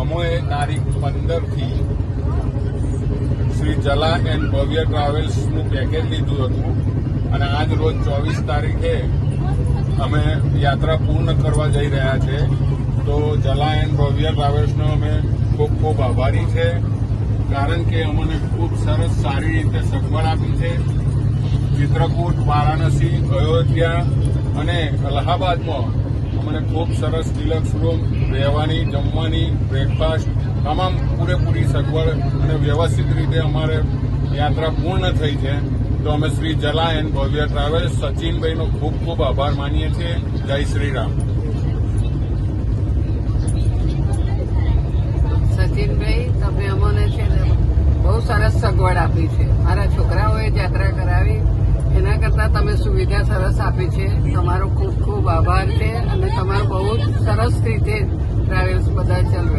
અમોએ તારીખ 15 શ્રી જલા એન્ડ ભવ્ય ટ્રાવેલ્સનું પેકેજ લીધું હતું અને આજ રોજ 24 તારીખે અમે યાત્રા પૂર્ણ કરવા જઈ રહ્યા છે. તો જલા એન્ડ ભવ્ય ટ્રાવેલ્સનો અમે ખૂબ ખૂબ આભારી છે, કારણ કે અમને ખૂબ સરસ સારી રીતે સગવડ આપી છે. ચિત્રકૂટ, વારાણસી, અયોધ્યા અને અલ્હાબાદમાં અમને ખૂબ સરસ ડિલક્સ રૂમ, રહેવાની, જમવાની, બ્રેકફાસ્ટ તમામ પૂરેપૂરી સગવડ અને વ્યવસ્થિત રીતે અમારે યાત્રા પૂર્ણ થઈ છે. તો અમે શ્રી જલા એન્ડ ભવ્ય ટ્રાવેલ્સ સચિનભાઈનો ખૂબ ખૂબ આભાર માનીએ છીએ. જય શ્રી રામ. સચિનભાઈ, તમે અમને છે ને બહુ સરસ સગવડ આપી છે. મારા છોકરાઓએ યાત્રા કરાવી એના કરતાં તમે સુવિધા સરસ આપી છે. તમારો ખૂબ ખૂબ આભાર છે અને તમારું બહુ જ સરસ રીતે ટ્રાવેલ્સ બધા ચલાવે.